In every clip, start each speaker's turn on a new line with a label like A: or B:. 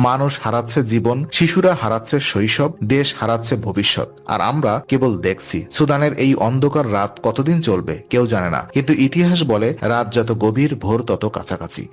A: মানুষ হারাচ্ছে জীবন, শিশুরা হারাচ্ছে শৈশব, দেশ হারাচ্ছে ভবিষ্যৎ, আর আমরা কেবল দেখছি। সুদানের এই অন্ধকার রাত কতদিন চলবে কেউ জানে না, কিন্তু ইতিহাস বলে রাত যত গভীর, ভোর তত কাছাকাছি।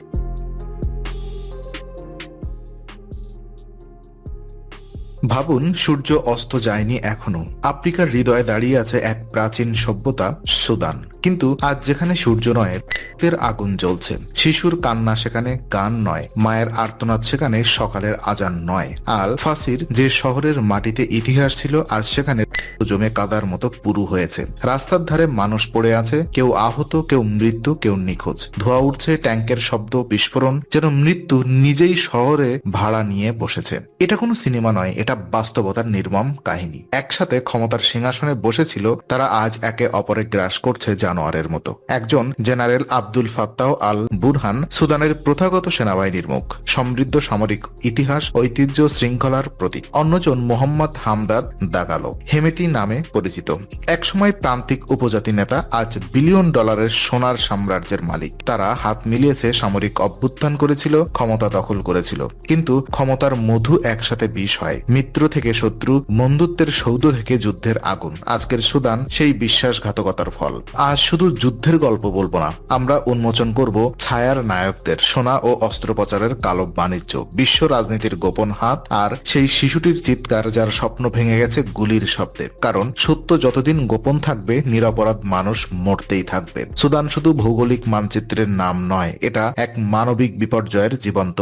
A: ভাবুন, সূর্য অস্ত যায়নি এখনো। আফ্রিকার হৃদয়ে দাঁড়িয়ে আছে এক প্রাচীন সভ্যতা, সুদান। কিন্তু আজ যেখানে সূর্য নয়, রক্তের আগুন জ্বলছে। শিশুর কান্না সেখানে গান নয়, মায়ের আর্তনাদ সেখানে সকালের আজান নয়। আল ফাসির যে শহরের মাটিতে ইতিহাস ছিল, আজ সেখানে জমে কাদার মতো পুরু হয়েছে। রাস্তার ধারে মানুষ পড়ে আছে, কেউ আহত, কেউ মৃত্যু, কেউ নিখোঁজ। ধোঁয়া উঠছে, ট্যাঙ্কের শব্দ, বিস্ফোরণ, যেন মৃত্যু নিজেই শহরে ভাড়া নিয়ে বসেছে। এটা কোনো সিনেমা নয়, এটা বাস্তবতার নির্মম কাহিনী। একসাথে ক্ষমতার সিংহাসনে বসেছিল তারা, আজ একে অপরে গ্রাস করছে জানোয়ারের মতো। একজন general Abdul Fattah al Burhan সুদানের প্রথাগত সেনাবাহিনীর মুখ, সমৃদ্ধ সামরিক ইতিহাস, ঐতিহ্য, শৃঙ্খলার প্রতীক। অন্যজন মোহাম্মদ হামদাদ দাগালো, হেমেতি নামে পরিচিত। একসময় প্রান্তিক উপজাতি নেতা, আজ বিলিয়ন ডলারের সোনার সাম্রাজ্যের মালিক। তারা হাত মিলিয়েছে, সামরিক অভ্যুত্থান করেছিল, ক্ষমতা দখল করেছিল। কিন্তু ক্ষমতার মধু একসাথে বিষ হয়। মিত্র থেকে শত্রু, বন্ধুত্বের সৌধ থেকে যুদ্ধের আগুন। আজকের সুদান সেই বিশ্বাসঘাতকতার ফল। আজ শুধু যুদ্ধের গল্প বলবো না, আমরা উন্মোচন করব ছায়ার নায়কদের, সোনা ও অস্ত্রোপচারের কালো বাণিজ্য, বিশ্ব রাজনীতির গোপন হাত, আর সেই শিশুটির চিৎকার যার স্বপ্ন ভেঙে গেছে গুলির শব্দে। কারণ সত্য যতদিন গোপন থাকবে, নিরপরাধ মানুষ মরতেই থাকবে। সুদান শুধু ভৌগোলিক মানচিত্রের নাম নয়, এটা এক মানবিক বিপর্যয়ের জীবন্ত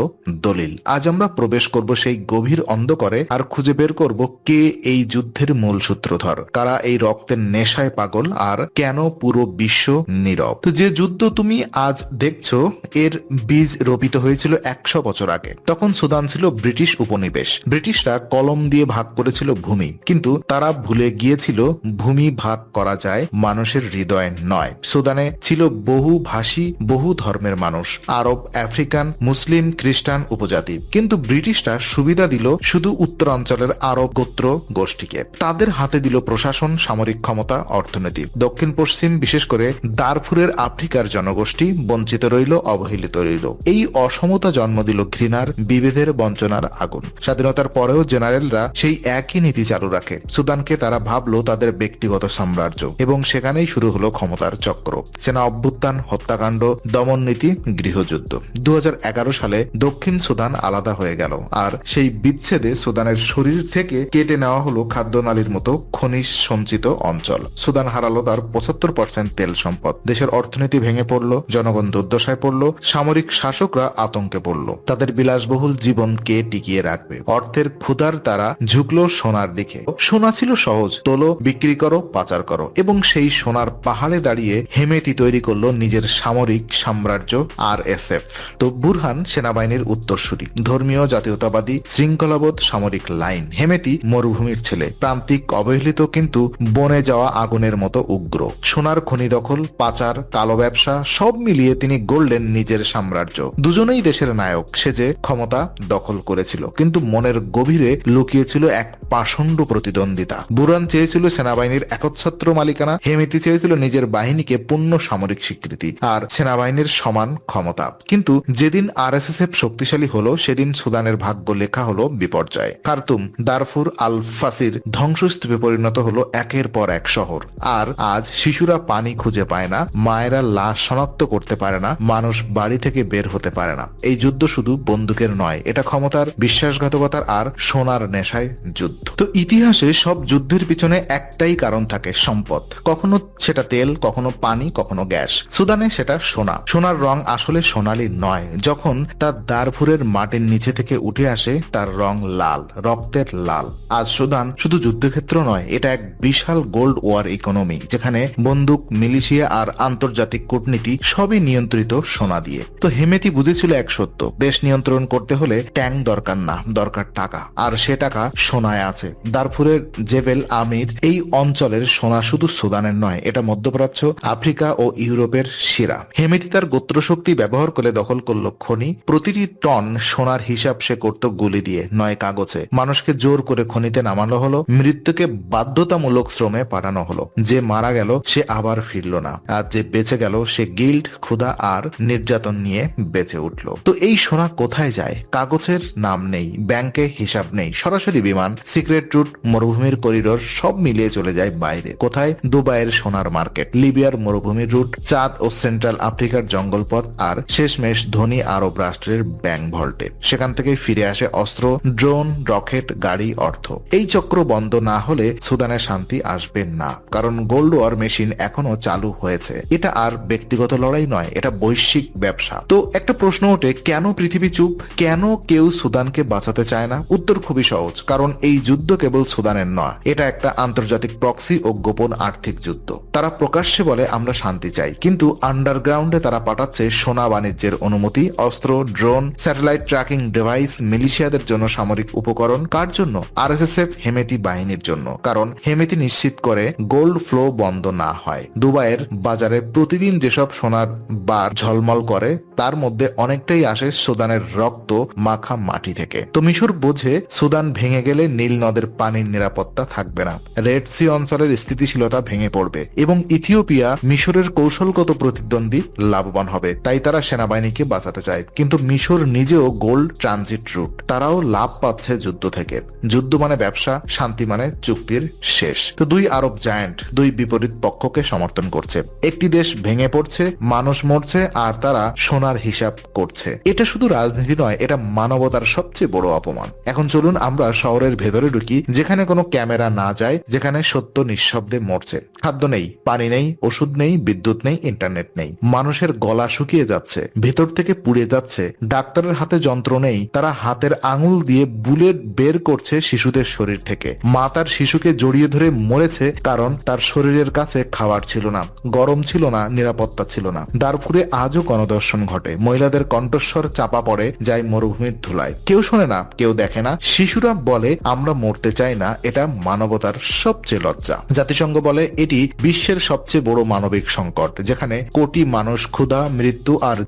A: দলিল। আজ আমরা প্রবেশ করব সেই গভীর অন্ধকারে, আর খুঁজে বের করব কে এই যুদ্ধের মূল সূত্রধর, কারা এই রক্তের নেশায় পাগল, আর কেন পুরো বিশ্ব নীরব। তো যে যুদ্ধ তুমি আজ দেখছো, এর বীজ রোপিত হয়েছিল 100 বছর আগে। তখন সুদান ছিল ব্রিটিশ উপনিবেশ। ব্রিটিশরা কলম দিয়ে ভাগ করেছিল ভূমি, কিন্তু তারা ভুলে গিয়েছিল ভূমি ভাগ করা যায় মানুষের হৃদয় নয়। সুদানে ছিল বহু ভাষী, বহু ধর্মের মানুষ, আরব, আফ্রিকান, মুসলিম, খ্রিস্টান, উপজাতি। কিন্তু ব্রিটিশরা সুবিধা দিল শুধু উত্তরাঞ্চলের আরব গোত্র গোষ্ঠীকে। তাদের হাতে দিল প্রশাসন, সামরিক ক্ষমতা, অর্থনীতি। দক্ষিণ পশ্চিম, বিশেষ করে দারফুরের আফ্রিকার জনগোষ্ঠী বঞ্চিত রইল, অবহেলিত রইল। এই অসমতা জন্ম দিল ঘৃণার, বিভেদের, বঞ্চনার আগুন। স্বাধীনতার পরেও জেনারেলরা সেই একই নীতি চালু রাখে। সুদানকে তারা ভাবলো তাদের ব্যক্তিগত সাম্রাজ্য, এবং সেখানেই শুরু হলো ক্ষমতার চক্র। সেনা অভ্যুত্থান, হত্যাকাণ্ড, দমন নীতি, গৃহযুদ্ধ। 2011 সালে দক্ষিণ সুদান আলাদা হয়ে গেল, আর সেই বিচ্ছেদে সুদানের শরীর থেকে কেটে নেওয়া হলো খাদ্যনালীর মতো খনিজ সঞ্চিত অঞ্চল। সুদান হারালো তার 75% তেল সম্পদ। দেশের অর্থনীতি ভেঙে পড়ল, জনগণ দুর্দশায় পড়ল, সামরিক শাসকরা আতঙ্কে পড়ল। তাদের বিলাসবহুল জীবন কে টিকিয়ে রাখবে? অর্থের ক্ষুধার তারা ঝুঁকলো সোনার দিকে। সোনা ছিল সহজ, তোলো, বিক্রি করো, পাচার করো, এবং সেই সোনার পাহাড়ে দাঁড়িয়ে হেমেতি তৈরি করলো নিজের সামরিক সাম্রাজ্য, RSF। তো বুরহান সেনাবাহিনীর উত্তরসূরি, ধর্মীয়, জাতীয়তাবাদী, শৃঙ্খলাবোধ, সামরিক লাইন। হেমেতি মরুভূমির ছেলে, প্রান্তিক, অবহেলিত, কিন্তু বনে যাওয়া আগুনের মতো উগ্র। সোনার খনি দখল, পাচার, কালো ব্যবসা, সব মিলিয়ে তিনি গড়লেন নিজের সাম্রাজ্য। দুজনেই দেশের নায়ক সেজে ক্ষমতা দখল করেছিল, কিন্তু মনের গভীরে লুকিয়েছিল এক পাষণ্ড প্রতিদ্বন্দ্বিতা। বুরহান চেয়েছিল সেনাবাহিনীর একচ্ছত্র মালিকানা, হেমেতি চেয়েছিল নিজের বাহিনীকে পূর্ণ সামরিক স্বীকৃতি আর সেনাবাহিনীর সমান ক্ষমতা। কিন্তু যেদিন RSF শক্তিশালী হলো, সেদিন সুদানের ভাগ্য লেখা হলো বিপর্যয়। খার্তুম, দারফুর, আল ফাসির ধ্বংসস্তূপে পরিণত হলো একের পর এক শহর। আর আজ শিশুরা পানি খুঁজে পায় না, মায়েরা লাশ শনাক্ত করতে পারে না, মানুষ বাড়ি থেকে বের হতে পারে না। এই যুদ্ধ শুধু বন্দুকের নয়, এটা ক্ষমতার, বিশ্বাসঘাতকতার আর সোনার নেশায় যুদ্ধ। তো ইতিহাসে সব যুদ্ধের পিছনে একটাই কারণ থাকে, সম্পদ। কখনো সেটা তেল, কখনো পানি, কখনো গ্যাস। সুদানে সেটা সোনা। সোনার রং আসলে সোনালী নয়। যখন তার দারফুরের মাটির নিচে থেকে উঠে আসে, তার রং লাল, রক্তের লাল। আজ সুদান শুধু যুদ্ধক্ষেত্র নয়, এটা এক বিশাল গোল্ড ওয়ার ইকোনমি, যেখানে বন্দুক, মিলিশিয়া আর আন্তর্জাতিক কূটনীতি সবই নিয়ন্ত্রিত সোনা দিয়ে। তো হেমেতি বুঝেছিল এক সত্য, দেশ নিয়ন্ত্রণ করতে হলে ট্যাঙ্ক দরকার না, দরকার টাকা, আর সে টাকা সোনায় আছে। দারফুরের জেবেল আমির এই অঞ্চলের সোনা শুধু সুদানের নয়, এটা মধ্যপ্রাচ্য, আফ্রিকা ও ইউরোপের সেরা। হেমেতি তার গোত্রশক্তি ব্যবহার করে দখল করল খনি। প্রতিটি টন সোনার হিসাব সে করত গুলি দিয়ে, নয় কাগজে। মানুষকে জোর করে খনিতে নামানো হলো, মৃত্যুকে বাধ্যতামূলক শ্রমে পাঠানো হলো। যে মারা গেল সে আবার ফিরল না, আর যে বেঁচে গেল সে গিল্ড, ক্ষুধা আর নির্যাতন নিয়ে বেঁচে উঠল। তো এই সোনা কোথায় যায়? কাগজের নাম নেই, ব্যাংকে হিসাব নেই, সরাসরি বিমান, সিক্রেট রুট, মরুভূমির করিডোর সব মিলিয়ে চলে যায় বাইরে। কোথায়? দুবাইয়ের সোনার মার্কেট, লিবিয়ার মরুভূমির রুট, চাঁদ ও সেন্ট্রাল আফ্রিকার জঙ্গলপথ, আর শেষমেশ ধনী আরব রাষ্ট্রের ব্যাংক ভল্টে। সেখান থেকে ফিরে আসে অস্ত্র, ড্রোন, রকেট, গাড়ি, অর্থ। এই চক্র বন্ধ না হলে সুদানে শান্তি আসবে না, কারণ গোল্ড ওয়ার মেশিন এখনো চালু হয়েছে। এটা আর ব্যক্তিগত লড়াই নয়, এটা বৈশ্বিক ব্যবসা। তো একটা প্রশ্ন ওঠে, কেন পৃথিবী চুপ? কেন কেউ সুদানকে বাঁচাতে চায় না? উত্তর খুবই সহজ, কারণ এই যুদ্ধ কেবল সুদানের নয়, এটা একটা আন্তর্জাতিক প্রক্সি ও গোপন আর্থিক যুদ্ধ। তারা প্রকাশ্যে বলে আমরা শান্তি চাই, কিন্তু আন্ডারগ্রাউন্ডে তারা পাঠাচ্ছে সোনা বাণিজ্যের অনুমতি, অস্ত্র, ড্রোন, স্যাটেলাইট ট্র্যাকিং ডিভাইস, মিলিশিয়াদের জন্য সামরিক উপকরণ। কার জন্য? আরএসএফ, হেমেতি বাহিনীর জন্য। কারণ হেমেতি নিশ্চিত করে গোল্ড ফ্লো বন্ধ না হয়। দুবাইয়ের বাজারে প্রতিদিন যেসব সোনার বার ঝলমল করে তার মধ্যে অনেকটাই আসে সুদানের রক্ত মাখা মাটি থেকে। তো মিশর বোঝে সুদান ভেঙে গেলে নীল নদের পানির নিরাপত্তা থাকবে না, রেড সি অঞ্চলের স্থিতিশীলতা ভেঙে পড়বে এবং ইথিওপিয়া মিশরের কৌশলগত প্রতিদ্বন্দ্বী লাভবান হবে। তাই তারা সেনাবাহিনীকে বাঁচাতে চায়। কিন্তু মিশর নিজেও গোল্ড ট্রানজিট রুট, তারাও লাভ পাচ্ছে যুদ্ধ থেকে। যুদ্ধ মানে ব্যবসা, শান্তি মানে চুক্তির শেষ। তো দুই আরব জায়ান্ট দুই বিপরীত পক্ষকে সমর্থন করছে। একটি দেশ ভেঙে পড়ছে, মানুষ মরছে, আর তারা সোনার হিসাব করছে। এটা শুধু রাজনীতি নয়, এটা মানবতার সবচেয়ে বড় অপমান। এখন চলুন আমরা শহরের ভেতরে ঢুকি, যেখানে কোনো ক্যামেরা না যায়, যেখানে সত্য নিঃশব্দে মরছে। খাদ্য নেই, পানি নেই, ওষুধ নেই, বিদ্যুৎ নেই, ইন্টারনেট নেই। মানুষের গলা শুকিয়ে যাচ্ছে, ভেতর থেকে পুড়ে যাচ্ছে। ডাক্তারের হাতে যন্ত্র নেই, তারা হাতের আঙুল দিয়ে বুলেট বের করছে শিশুদের শরীর থেকে। মা তার শিশুকে জড়িয়ে ধরে মরেছে কারণ তার শরীরের কাছে খাবার ছিল না, গরম ছিল না, নিরাপত্তা ছিল না। দারফুরে আজও গণধর্ষণ ঘটে, মহিলাদের কণ্ঠস্বর চাপা পড়ে যায় মরুভূমির ধুলায়। কেউ শোনে না, কেউ দেখে না। শিশুরা বলে আমরা মরতে চাই না, এটা মানবতার সবচেয়ে লজ্জা। জাতিসংঘ বলে এটি বিশ্বের সবচেয়ে বড় মানবিক সংকট, যেখানে কোটি মানুষ ক্ষুধা, মৃত্যু আর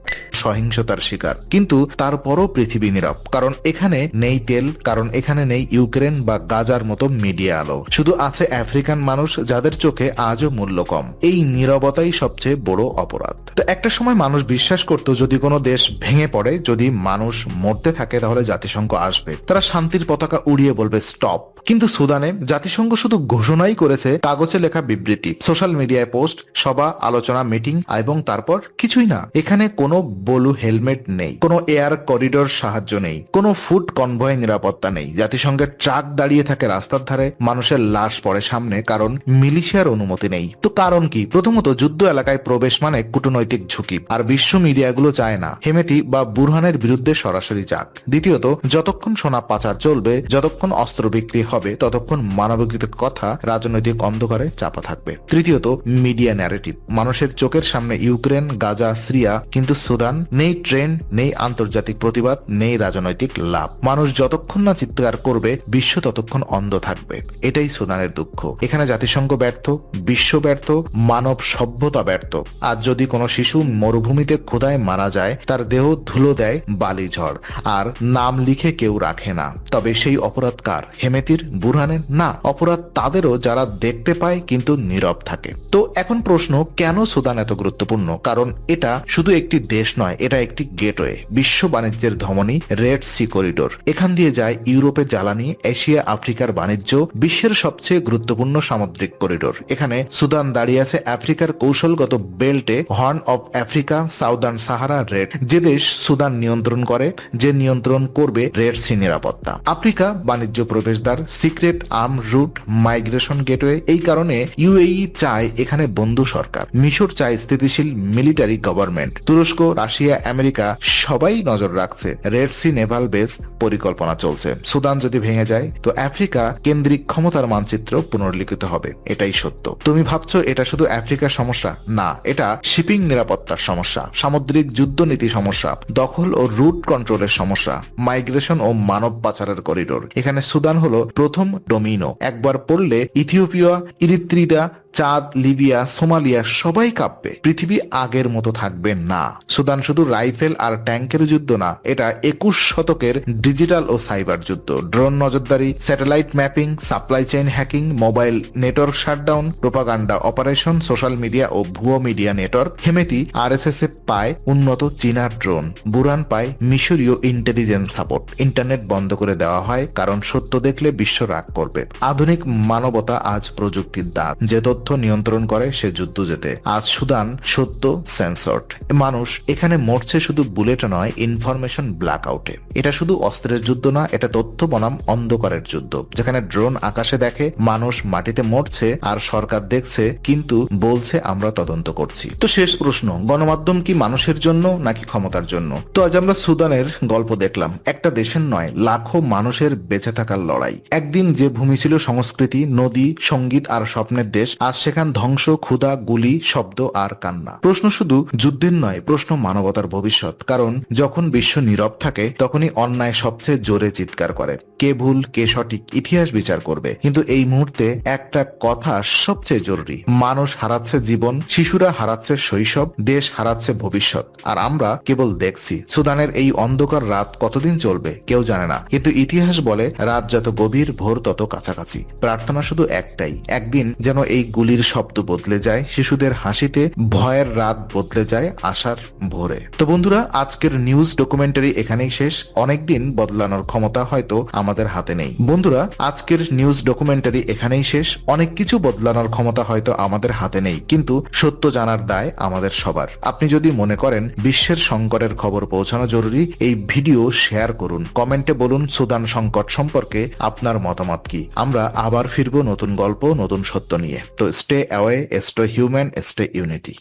A: সহিংসতার শিকার। কিন্তু তারপরও পৃথিবী নীরব, কারণ এখানে নেই তেল, কারণ এখানে নেই ইউক্রেন বা গাজার মতো মিডিয়া আলো। শুধু আছে আফ্রিকান মানুষ যাদের চোখে আজও মূল্য কম। এই নীরবতাই সবচেয়ে বড় অপরাধ। তো একটা সময় মানুষ বিশ্বাস করত যদি কোনো দেশ ভেঙে পড়ে, যদি মানুষ মরতে থাকে, তাহলে জাতিসংঘ আসবে, তারা শান্তির পতাকা উড়িয়ে বলবে স্টপ। কিন্তু সুদানে জাতিসংঘ শুধু ঘোষণাই করেছে, কাগজে লেখা বিবৃতি, সোশ্যাল মিডিয়ায় পোস্ট, সভা, আলোচনা, মিটিং, এবং তারপর কিছুই না। এখানে কোনো ব্লু হেলমেট নেই, কোনো এয়ার করিডোর সাহায্য নেই, কোনো ফুড কনভয় নিরাপত্তা নেই। জাতিসংঘের ট্রাক দাঁড়িয়ে থাকে রাস্তার ধারে, মানুষের লাশ পড়ে সামনে, কারণ মিলিশিয়ার অনুমতি নেই। তো কারণ কি? প্রথমত, যুদ্ধ এলাকায় প্রবেশ মানে কূটনৈতিক ঝুঁকি, আর বিশ্ব মিডিয়াগুলো চায় না হেমেতি বা বুরহানের বিরুদ্ধে সরাসরি যাক। দ্বিতীয়ত, যতক্ষণ সোনা পাচার চলবে, যতক্ষণ অস্ত্র বিক্রি হবে, ততক্ষণ মানবিকতার কথা রাজনৈতিক অন্ধকারে চাপা থাকবে। তৃতীয়ত, মিডিয়া ন্যারেটিভ, মানুষের চোখের সামনে ইউক্রেন, গাজা, সিরিয়া, কিন্তু সুদান নেই ট্রেন্ড, নেই আন্তর্জাতিক প্রতিবাদ, নেই রাজনৈতিক লাভ। মানুষ যতক্ষণ না চিৎকার করবে, বিশ্ব ততক্ষণ অন্ধ থাকবে। এটাই সুদানের দুঃখ। এখানে জাতিসংঘ ব্যর্থ, বিশ্ব ব্যর্থ, মানব সভ্যতা ব্যর্থ। আর যদি কোনো শিশু মরুভূমিতে ক্ষুধায় মারা যায়, তার দেহ ধুলো দেয় বালি ঝড়, আর নাম লিখে কেউ রাখে না, তবে সেই অপরাধ কার? হেমেতির, বুরহানের? না, অপরাধ তাদেরও যারা দেখতে পায় কিন্তু নীরব থাকে। তো এখন প্রশ্ন, কেন সুদান এত গুরুত্বপূর্ণ? কারণ এটা শুধু একটি দেশ নয়, এটা একটি গেটওয়ে, বিশ্ব বাণিজ্যের ধমনী, রেড সি করিডোর। এখান দিয়ে যায় ইউরোপে জ্বালানি, এশিয়া আফ্রিকার বাণিজ্য, বিশ্বের সবচেয়ে গুরুত্বপূর্ণ সামুদ্রিক করিডোর। এখানে সুদান দাঁড়িয়ে আছে আফ্রিকার কৌশলগত বেল্টে, horn of Africa, southern Sahara, red. যে দেশ সুদান নিয়ন্ত্রণ করে, যে নিয়ন্ত্রণ করবে রেড সি নিরাপত্তা। আফ্রিকা বাণিজ্য প্রবেশদ্বার, secret arm route, migration gateway. এই কারণে ইউএই চায় এখানে বন্ধু সরকার, মিশর চায় স্থিতিশীল মিলিটারি গভর্নমেন্ট, তুরস্ক, রাশিয়া, আমেরিকা সবাই নজর রাখছে। রেড সি নেভাল বেস পরিকল্পনা চলছে। সুদান যদি ভেঙে যায়, তো আফ্রিকা কেন্দ্রিক ক্ষমতার মানচিত্র পুনর্লিখিত হবে। এটাই সত্য। তুমি ভাবছো এটা শুধু আফ্রিকার সমস্যা? না, এটা শিপিং নিরাপত্তার সমস্যা, সামুদ্রিক যুদ্ধনীতি সমস্যা, দখল ও রুট কন্ট্রোলের সমস্যা, মাইগ্রেশন ও মানব পাচারের করিডোর। এখানে সুদান হলো প্রথম ডোমিনো। একবার পড়লে ইথিওপিয়া, ইরিত্রিয়া, চাঁদ, লিবিয়া, সোমালিয়া সবাই কাঁপবে। পৃথিবী আগের মতো থাকবে না। সুদান শুধু রাইফেল আর ট্যাঙ্কের যুদ্ধ না, এটা 21 শতকের ডিজিটাল ও সাইবার যুদ্ধ। ড্রোন নজরদারি, satellite mapping, supply chain hacking, mobile network shutdown, propaganda operation, social media ও ভুয়ো মিডিয়া নেটওয়ার্ক। হেমেতি আরএসএস পায় উন্নত চীনা ড্রোন, বুরান পায় মিশরীয় ইন্টেলিজেন্স সাপোর্ট। ইন্টারনেট বন্ধ করে দেওয়া হয় কারণ সত্য দেখলে বিশ্ব রাগ করবে। আধুনিক মানবতা আজ প্রযুক্তির দাঁত, যে তথ্য নিয়ন্ত্রণ করে সে যুদ্ধ জেতে। আজ সুদান সত্য সেন্সর্ড। মানুষ এখানে মরছে শুধু বুলেট নয়, ইনফরমেশন ব্ল্যাকআউটে। এটা শুধু অস্ত্রের যুদ্ধ না, এটা তথ্য বনাম অন্ধকারের যুদ্ধ, যেখানে ড্রোন আকাশে দেখে, মানুষ মাটিতে মরছে আর সরকার দেখছে কিন্তু বলছে আমরা তদন্ত করছি। তো শেষ প্রশ্ন, গণমাধ্যম কি মানুষের জন্য নাকি ক্ষমতার জন্য? তো আজ আমরা সুদানের গল্প দেখলাম, একটা দেশের নয়, লাখো মানুষের বেঁচে থাকার লড়াই। একদিন যে ভূমি ছিল সংস্কৃতি, নদী, সঙ্গীত আর স্বপ্নের দেশ, আজ সেখান ধ্বংস, ক্ষুধা, গুলি, শব্দ আর কান্না। প্রশ্ন শুধু যুদ্ধের নয়, প্রশ্ন মানবতার ভবিষ্যৎ। কারণ যখন বিশ্ব নীরব থাকে তখনই অন্যায় সবচেয়ে জোরে চিৎকার করে। কে ভুল কে সঠিক ইতিহাস বিচার করবে, কিন্তু এই মুহূর্তে একটা কথা সবচেয়ে জরুরি, মানুষ হারাচ্ছে জীবন, শিশুরা হারাচ্ছে শৈশব, দেশ হারাচ্ছে ভবিষ্যৎ, আর আমরা কেবল দেখছি। সুদানের এই অন্ধকার রাত কতদিন চলবে কেউ জানে না, কিন্তু ইতিহাস বলে রাত যত গভীর ভোর তত কাছাকাছি। প্রার্থনা শুধু একটাই, একদিন যেন এই গুলির শব্দ বদলে যায়, শিশুদের হাসিতে ভয়ের রাত বদলে যায় আশার ভোরে। তো বন্ধুরা, আজকের নিউজ ডকুমেন্টারি এখানেই শেষ। অনেকদিন বদলানোর ক্ষমতা হয়তো আমাদের হাতে নেই। বন্ধুরা, আজকের নিউজ ডকুমেন্টারি এখানেই শেষ। অনেক কিছু বদলানোর ক্ষমতা হয়তো আমাদের হাতে নেই, কিন্তু সত্য জানার দায় আমাদের সবার। আপনি যদি মনে করেন বিশ্বের সংকটের খবর পৌঁছানো জরুরি, এই ভিডিও শেয়ার করুন, কমেন্টে বলুন সুদান সংকট সম্পর্কে আপনার মতামত কি। আমরা আবার ফিরবো নতুন গল্প, নতুন সত্য নিয়ে। তো stay away, stay human, stay unity.